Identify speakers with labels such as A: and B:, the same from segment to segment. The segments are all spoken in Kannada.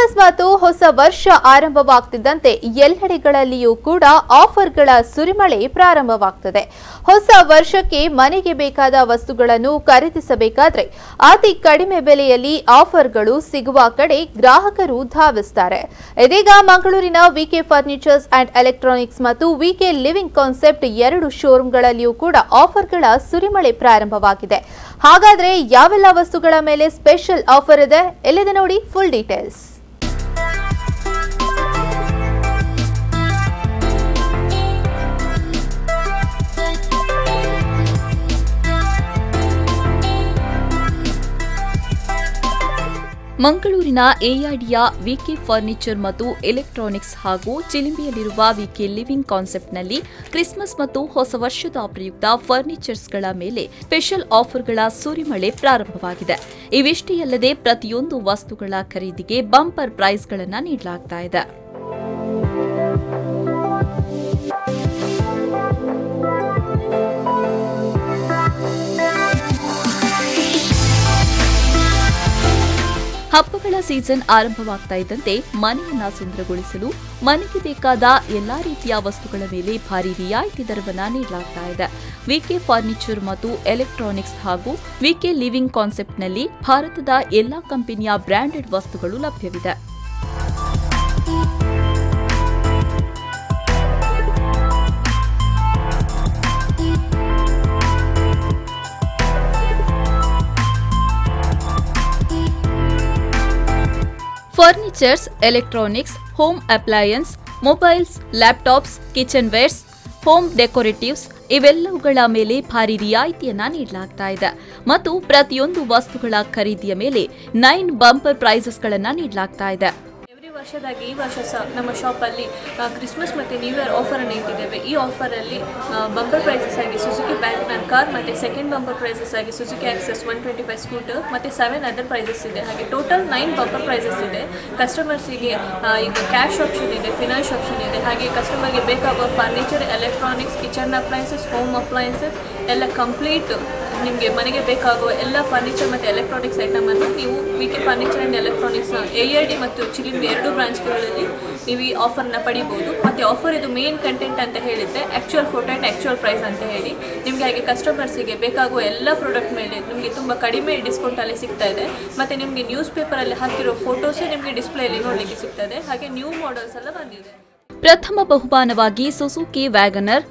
A: ಕ್ರಿಸ್ಮಸ್ ಮತ್ತು ಹೊಸ ವರ್ಷ ಆರಂಭವಾಗುತ್ತಿದ್ದಂತೆ ಎಲ್ಲೆಡೆಗಳಲ್ಲಿಯೂ ಕೂಡ ಆಫರ್ಗಳ ಸುರಿಮಳೆ ಪ್ರಾರಂಭವಾಗುತ್ತದೆ. ಹೊಸ ವರ್ಷಕ್ಕೆ ಮನೆಗೆ ಬೇಕಾದ ವಸ್ತುಗಳನ್ನು ಖರೀದಿಸಬೇಕಾದ್ರೆ ಅತಿ ಕಡಿಮೆ ಬೆಲೆಯಲ್ಲಿ ಆಫರ್ಗಳು ಸಿಗುವ ಕಡೆ ಗ್ರಾಹಕರು ಧಾವಿಸುತ್ತಾರೆ. ಇದೀಗ ಮಂಗಳೂರಿನ ವಿಕೆ ಫರ್ನಿಚರ್ಸ್ ಅಂಡ್ ಎಲೆಕ್ಟ್ರಾನಿಕ್ಸ್ ಮತ್ತು ವಿಕೆ ಲಿವಿಂಗ್ ಕಾನ್ಸೆಪ್ಟ್ ಎರಡು ಶೋರೂಮ್ಗಳಲ್ಲಿಯೂ ಕೂಡ ಆಫರ್ಗಳ ಸುರಿಮಳೆ ಪ್ರಾರಂಭವಾಗಿದೆ. ಹಾಗಾದ್ರೆ ಯಾವೆಲ್ಲ ವಸ್ತುಗಳ ಮೇಲೆ ಸ್ಪೆಷಲ್ ಆಫರ್ ಇದೆ? ಎಲ್ಲಿದೆ ನೋಡಿ ಫುಲ್ ಡೀಟೇಲ್ಸ್. ಮಂಗಳೂರಿನ ಎಐಡಿಯ ವಿಕೆ ಫರ್ನಿಚರ್ ಮತ್ತು ಎಲೆಕ್ಟ್ರಾನಿಕ್ಸ್ ಹಾಗೂ ಚಿಲಿಂಬಿಯಲ್ಲಿರುವ ವಿಕೆ ಲಿವಿಂಗ್ ಕಾನ್ಸೆಪ್ಟ್ನಲ್ಲಿ ಕ್ರಿಸ್ಮಸ್ ಮತ್ತು ಹೊಸ ವರ್ಷದ ಪ್ರಯುಕ್ತ ಫರ್ನಿಚರ್ಸ್ಗಳ ಮೇಲೆ ಸ್ಪೆಷಲ್ ಆಫರ್ಗಳ ಸುರಿಮಳೆ ಪ್ರಾರಂಭವಾಗಿದೆ. ಇವಿಷ್ಟೇ ಅಲ್ಲದೆ ಪ್ರತಿಯೊಂದು ವಸ್ತುಗಳ ಖರೀದಿಗೆ ಬಂಪರ್ ಪ್ರೈಸ್ಗಳನ್ನು ನೀಡಲಾಗ್ತಾ ಇದೆ. ಹಬ್ಬಗಳ ಸೀಸನ್ ಆರಂಭವಾಗ್ತಾ ಇದ್ದಂತೆ ಮನೆಯನ್ನ ಸುಂದರಗೊಳಿಸಲು ಮನೆಗೆ ಬೇಕಾದ ಎಲ್ಲಾ ರೀತಿಯ ವಸ್ತುಗಳ ಮೇಲೆ ಭಾರಿ ರಿಯಾಯಿತಿ ದರವನ್ನು ನೀಡಲಾಗ್ತಾ ಇದೆ. ವಿಕೆ ಫರ್ನಿಚರ್ ಮತ್ತು ಎಲೆಕ್ಟ್ರಾನಿಕ್ಸ್ ಹಾಗೂ ವಿಕೆ ಲಿವಿಂಗ್ ಕಾನ್ಸೆಪ್ಟ್ನಲ್ಲಿ ಭಾರತದ ಎಲ್ಲಾ ಕಂಪನಿಯ ಬ್ರಾಂಡೆಡ್ ವಸ್ತುಗಳು ಲಭ್ಯವಿದೆ. Furnitures, electronics, home appliances, mobiles, laptops, kitchen wares, home decoratives ಇವೆಲ್ಲವುಗಳ ಮೇಲೆ ಭಾರಿ ರಿಯಾಯಿತಿಯನ್ನ ನೀಡಲಾಗ್ತಾ ಇದೆ ಮತ್ತು ಪ್ರತಿಯೊಂದು ವಸ್ತುಗಳ ಖರೀದಿಯ ಮೇಲೆ 9 ಬಂಪರ್ ಪ್ರೈಸಸ್ಗಳನ್ನು ನೀಡಲಾಗ್ತಾ ಇದೆ.
B: ವರ್ಷದಾಗಿ ಈ ವರ್ಷ ಸಹ ನಮ್ಮ ಶಾಪಲ್ಲಿ ಕ್ರಿಸ್ಮಸ್ ಮತ್ತು ನ್ಯೂ ಇಯರ್ ಆಫರನ್ನು ಇಟ್ಟಿದ್ದೇವೆ. ಈ ಆಫರಲ್ಲಿ ಬಂಪರ್ ಪ್ರೈಸಸ್ ಆಗಿ ಸುಜುಕಿ ಬ್ಯಾಗ್ಮನ್ ಕಾರ್ ಮತ್ತು ಸೆಕೆಂಡ್ ಬಂಪರ್ ಪ್ರೈಸಸ್ ಆಗಿ ಸುಜುಕಿ ಆಕ್ಸೆಸ್ 125 ಸ್ಕೂಟರ್ ಮತ್ತು 7 ಅದರ್ ಪ್ರೈಸಸ್ ಇದೆ. ಹಾಗೆ ಟೋಟಲ್ 9 ಬಂಪರ್ ಪ್ರೈಸಸ್ ಇದೆ. ಕಸ್ಟಮರ್ಸಿಗೆ ಈಗ ಕ್ಯಾಶ್ ಆಪ್ಷನ್ ಇದೆ, ಫಿನಾನ್ಸ್ ಆಪ್ಷನ್ ಇದೆ. ಹಾಗೆ ಕಸ್ಟಮರ್ಗೆ ಬೇಕಾಗುವ furniture, electronics, kitchen appliances, home appliances ಎಲ್ಲ ಕಂಪ್ಲೀಟ್ ನಿಮಗೆ ಮನೆಗೆ ಬೇಕಾಗುವ ಎಲ್ಲ ಫರ್ನಿಚರ್ ಮತ್ತು ಎಲೆಕ್ಟ್ರಾನಿಕ್ಸ್ ಐಟಮನ್ನು ನೀವು ವಿಕೆ ಫರ್ನಿಚರ್ ಆ್ಯಂಡ್ ಎಲೆಕ್ಟ್ರಾನಿಕ್ಸ್ನ ಎಐಡಿ ಮತ್ತು ಚಿಲಿಂಬಿ ಎರಡು ಬ್ರಾಂಚ್ಗಳಲ್ಲಿ ನೀವು ಈ ಆಫರ್ನ ಪಡಿಬೋದು. ಮತ್ತು ಆಫರ್ ಇದು ಮೇನ್ ಕಂಟೆಂಟ್ ಅಂತ ಹೇಳಿದರೆ actual photo and actual price ಅಂತ ಹೇಳಿ ನಿಮಗೆ ಹಾಗೆ ಕಸ್ಟಮರ್ಸಿಗೆ ಬೇಕಾಗುವ ಎಲ್ಲ ಪ್ರಾಡಕ್ಟ್ ಮೇಲೆ ನಿಮಗೆ ತುಂಬ ಕಡಿಮೆ ಡಿಸ್ಕೌಂಟಲ್ಲಿ ಸಿಗ್ತಾ ಇದೆ. ಮತ್ತು ನಿಮಗೆ ನ್ಯೂಸ್ ಪೇಪರಲ್ಲಿ ಹಾಕಿರೋ ಫೋಟೋಸೇ ನಿಮಗೆ ಡಿಸ್ಪ್ಲೇಯಲ್ಲಿ ನೋಡಲಿಕ್ಕೆ ಸಿಗ್ತದೆ. ಹಾಗೆ ನ್ಯೂ ಮಾಡೆಲ್ಸ್ ಎಲ್ಲ ಬಂದಿದೆ.
A: ಪ್ರಥಮ ಬಹುಮಾನವಾಗಿ ಸುಜುಕಿ ವ್ಯಾಗನರ್,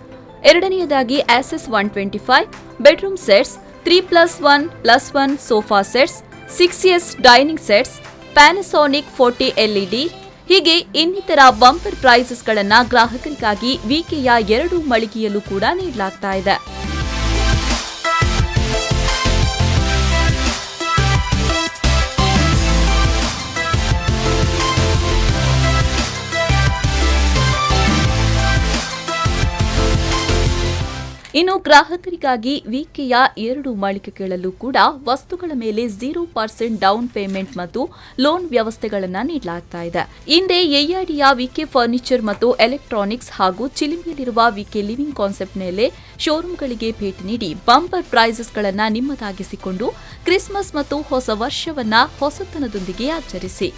A: ಎರಡನೆಯದಾಗಿ assess 125 bedroom sets, 3+1+1 sofa sets, 6S dining sets, Panasonic 40 LED ಹೀಗೆ ಇನ್ನಿತರ ಬಂಪರ್ ಪ್ರೈಸಸ್ಗಳನ್ನು ಗ್ರಾಹಕರಿಗಾಗಿ ವಿಕೆಯ ಎರಡು ಮಳಿಗೆಯಲ್ಲೂ ಕೂಡ ನೀಡಲಾಗ್ತಾ ಇದೆ. ಇನ್ನು ಗ್ರಾಹಕರಿಗಾಗಿ ವಿಕೆಯ ಎರಡು ಮಳಿಗೆಗಳಲ್ಲೂ ಕೂಡ ವಸ್ತುಗಳ ಮೇಲೆ 0% ಡೌನ್ ಪೇಮೆಂಟ್ ಮತ್ತು ಲೋನ್ ವ್ಯವಸ್ಥೆಗಳನ್ನು ನೀಡಲಾಗ್ತಾ ಇದೆ. ಹಿಂದೆ ಎಐಡಿಯ ವಿಕೆ ಫರ್ನಿಚರ್ ಮತ್ತು ಎಲೆಕ್ಟ್ರಾನಿಕ್ಸ್ ಹಾಗೂ ಚಿಲಿಂಬಿಯಲ್ಲಿರುವ ವಿಕೆ ಲಿವಿಂಗ್ ಕಾನ್ಸೆಪ್ಟ್ನಲ್ಲೇ ಶೋರೂಮ್ಗಳಿಗೆ ಭೇಟಿ ನೀಡಿ ಬಂಪರ್ ಪ್ರೈಸಸ್ಗಳನ್ನು ನಿಮ್ಮದಾಗಿಸಿಕೊಂಡು ಕ್ರಿಸ್ಮಸ್ ಮತ್ತು ಹೊಸ ವರ್ಷವನ್ನ ಹೊಸತನದೊಂದಿಗೆ ಆಚರಿಸಿ.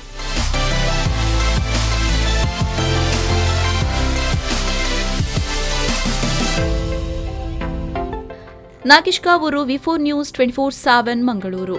A: ನಾಗೇಶ್ ಕಾವೂರು, ವಿ4 ನ್ಯೂಸ್ 24/7 ಮಂಗಳೂರು.